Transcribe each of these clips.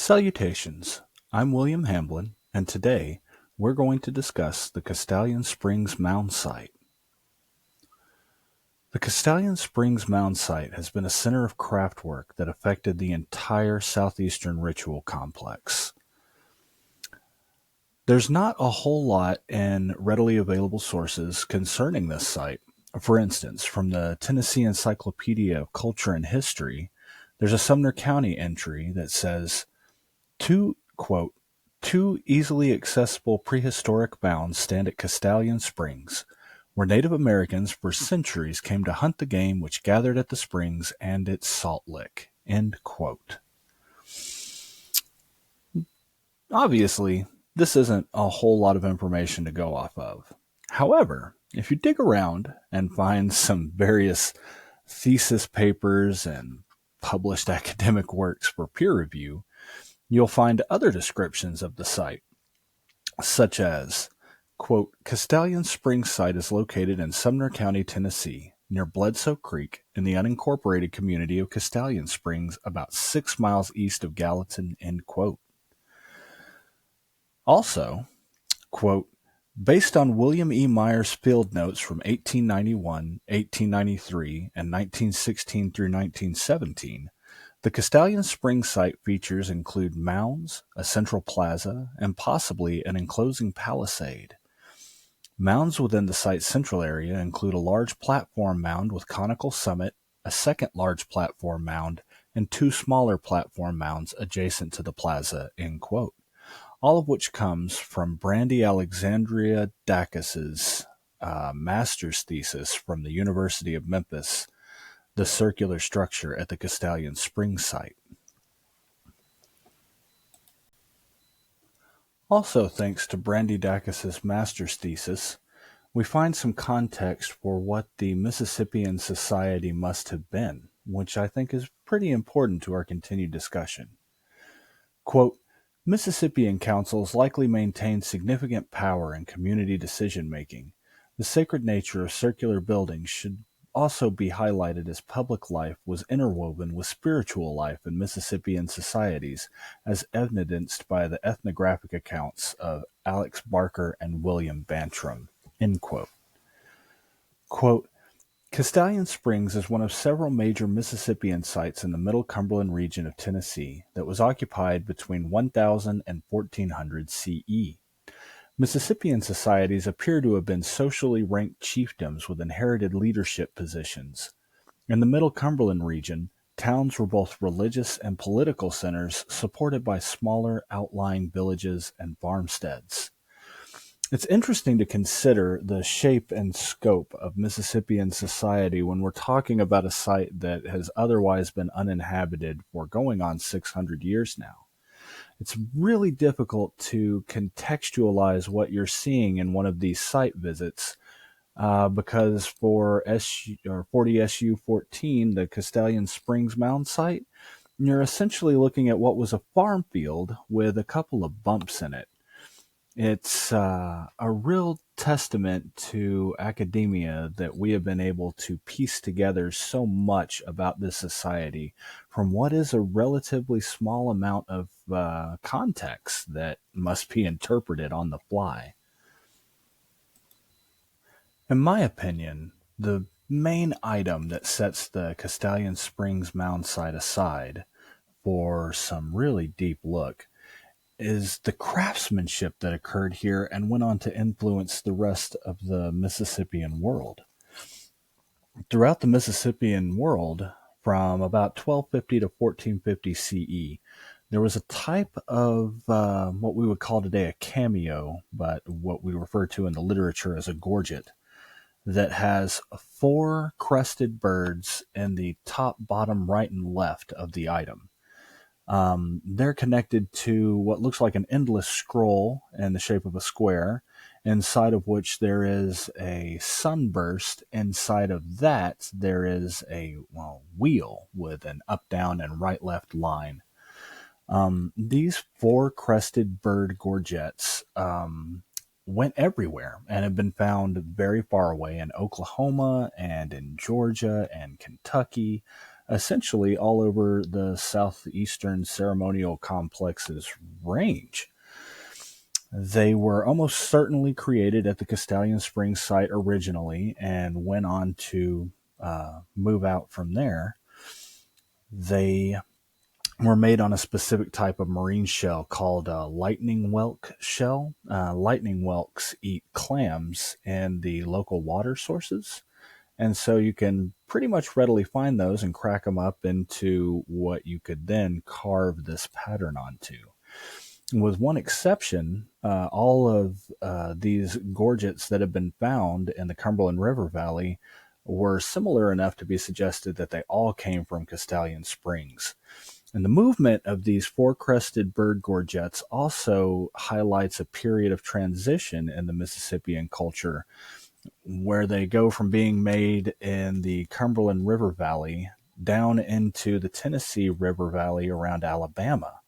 Salutations. I'm William Hamblin, and today we're going to discuss the Castalian Springs Mound Site. The Castalian Springs Mound Site has been a center of craft work that affected the entire southeastern ritual complex. There's not a whole lot in readily available sources concerning this site. For instance, from the Tennessee Encyclopedia of Culture and History, there's a Sumner County entry that says, quote, two easily accessible prehistoric mounds stand at Castalian Springs, where Native Americans for centuries came to hunt the game which gathered at the springs and its salt lick. End quote. Obviously, this isn't a whole lot of information to go off of. However, if you dig around and find some various thesis papers and published academic works for peer review, you'll find other descriptions of the site, such as, quote, Castalian Springs site is located in Sumner County, Tennessee, near Bledsoe Creek in the unincorporated community of Castalian Springs, about 6 miles east of Gallatin, end quote. Also, quote, based on William E. Myers' field notes from 1891, 1893, and 1916 through 1917, the Castalian Springs site features include mounds, a central plaza, and possibly an enclosing palisade. Mounds within the site's central area include a large platform mound with conical summit, a second large platform mound, and two smaller platform mounds adjacent to the plaza, end quote. All of which comes from Brandy Alexandria Dacus's master's thesis from the University of Memphis, The Circular Structure at the Castalian Springs Site. Also, thanks to Brandy Dacus's master's thesis, we find some context for what the Mississippian Society must have been, which I think is pretty important to our continued discussion. Quote, Mississippian councils likely maintained significant power in community decision-making. The sacred nature of circular buildings should also be highlighted as public life was interwoven with spiritual life in Mississippian societies, as evidenced by the ethnographic accounts of Alex Barker and William Bantram. End quote. Quote, Castalian Springs is one of several major Mississippian sites in the Middle Cumberland region of Tennessee that was occupied between 1000 and 1400 CE. Mississippian societies appear to have been socially ranked chiefdoms with inherited leadership positions. In the Middle Cumberland region, towns were both religious and political centers supported by smaller outlying villages and farmsteads. It's interesting to consider the shape and scope of Mississippian society when we're talking about a site that has otherwise been uninhabited for going on 600 years now. It's really difficult to contextualize what you're seeing in one of these site visits because for 40 SU 14, the Castalian Springs Mound Site, you're essentially looking at what was a farm field with a couple of bumps in it. It's a real testament to academia that we have been able to piece together so much about this society from what is a relatively small amount of context that must be interpreted on the fly. In my opinion, the main item that sets the Castalian Springs Mound Site aside for some really deep look is the craftsmanship that occurred here and went on to influence the rest of the Mississippian world. Throughout the Mississippian world, from about 1250 to 1450 CE, there was a type of what we would call today a cameo, but what we refer to in the literature as a gorget, that has 4 crested birds in the top, bottom, right, and left of the item. They're connected to what looks like an endless scroll in the shape of a square, inside of which there is a sunburst. Inside of that, there is a wheel with an up, down, and right, left line. These 4 crested bird gorgets went everywhere and have been found very far away in Oklahoma and in Georgia and Kentucky. essentially all over the southeastern ceremonial complex's range. They were almost certainly created at the Castalian Springs site originally and went on to move out from there. They were made on a specific type of marine shell called a lightning whelk shell. Lightning whelks eat clams in the local water sources. And so you can pretty much readily find those and crack them up into what you could then carve this pattern onto. With one exception, all of these gorgets that have been found in the Cumberland River Valley were similar enough to be suggested that they all came from Castalian Springs. And the movement of these four-crested bird gorgets also highlights a period of transition in the Mississippian culture where they go from being made in the Cumberland River Valley down into the Tennessee River Valley around Alabama.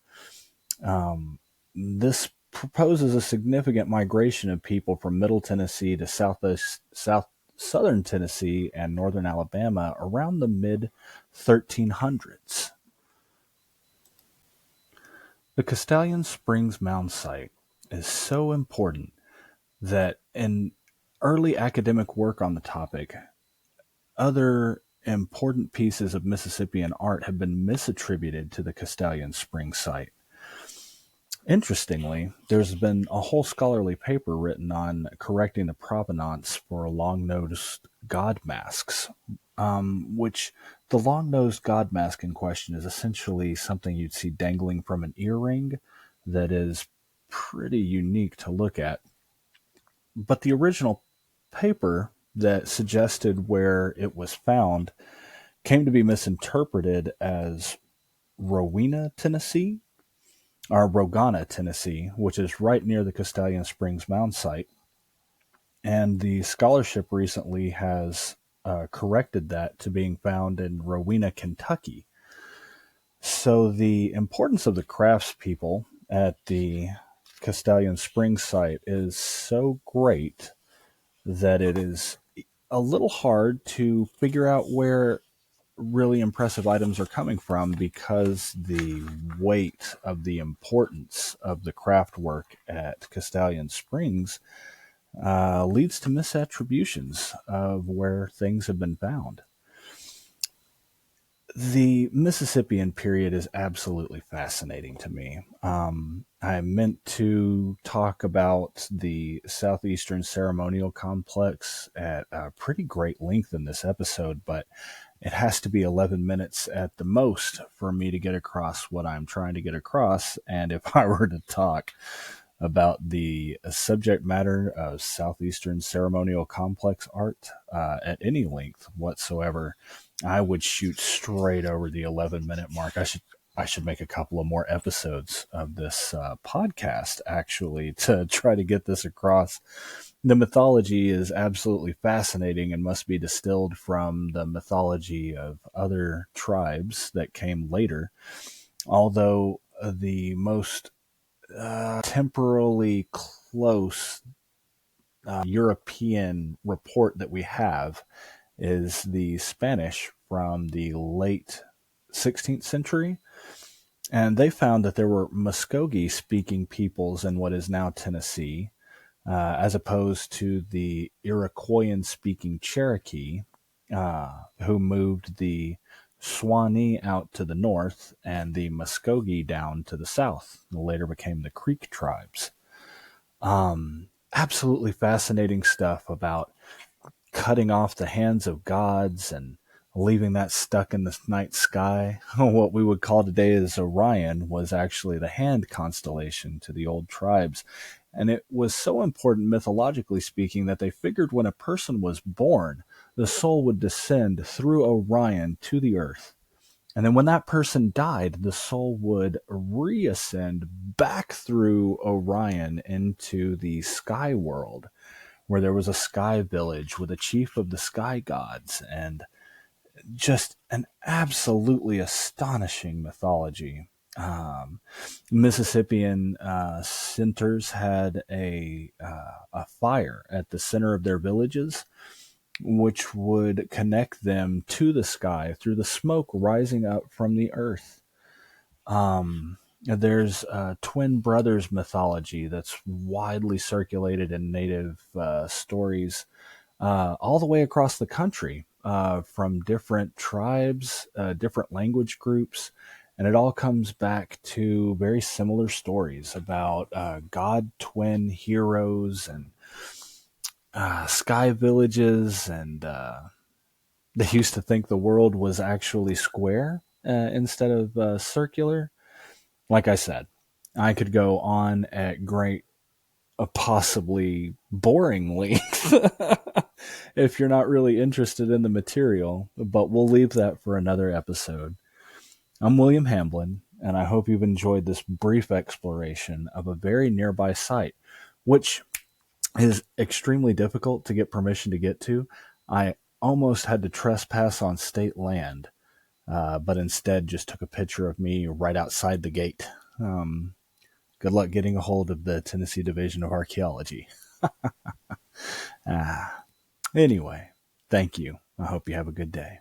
This proposes a significant migration of people from Middle Tennessee to southern Tennessee and northern Alabama around the mid-1300s. The Castalian Springs Mound Site is so important that in early academic work on the topic, other important pieces of Mississippian art have been misattributed to the Castalian Springs site. Interestingly, there's been a whole scholarly paper written on correcting the provenance for long-nosed god masks, which the long-nosed god mask in question is essentially something you'd see dangling from an earring that is pretty unique to look at. But the original paper that suggested where it was found came to be misinterpreted as Rowena, Tennessee, or Rogana, Tennessee, which is right near the Castalian Springs Mound Site. And the scholarship recently has corrected that to being found in Rowena, Kentucky. So the importance of the craftspeople at the Castalian Springs site is so great that it is a little hard to figure out where really impressive items are coming from because the weight of the importance of the craft work at Castalian Springs leads to misattributions of where things have been found. The Mississippian period is absolutely fascinating to me. I meant to talk about the Southeastern Ceremonial Complex at a pretty great length in this episode, but it has to be 11 minutes at the most for me to get across what I'm trying to get across. And if I were to talk about the subject matter of Southeastern Ceremonial Complex art at any length whatsoever, I would shoot straight over the 11-minute mark. I should make a couple of more episodes of this podcast, actually, to try to get this across. The mythology is absolutely fascinating and must be distilled from the mythology of other tribes that came later. Although the most temporally close European report that we have is the Spanish from the late 16th century. And they found that there were Muskogee-speaking peoples in what is now Tennessee, as opposed to the Iroquoian-speaking Cherokee, who moved the Shawnee out to the north and the Muskogee down to the south, and later became the Creek tribes. Absolutely fascinating stuff about cutting off the hands of gods and leaving that stuck in the night sky. What we would call today as Orion was actually the hand constellation to the old tribes. And it was so important mythologically speaking that they figured when a person was born, the soul would descend through Orion to the earth. And then when that person died, the soul would reascend back through Orion into the sky world, where there was a sky village with a chief of the sky gods, and just an absolutely astonishing mythology. Mississippian centers had a fire at the center of their villages, which would connect them to the sky through the smoke rising up from the earth. There's twin brothers mythology that's widely circulated in native stories all the way across the country from different tribes, different language groups, and it all comes back to very similar stories about god twin heroes and sky villages, and they used to think the world was actually square instead of circular. Like I said, I could go on at great, possibly boring length if you're not really interested in the material, but we'll leave that for another episode. I'm William Hamblin, and I hope you've enjoyed this brief exploration of a very nearby site, which is extremely difficult to get permission to get to. I almost had to trespass on state land, but instead just took a picture of me right outside the gate. Good luck getting a hold of the Tennessee Division of Archaeology. Anyway, thank you. I hope you have a good day.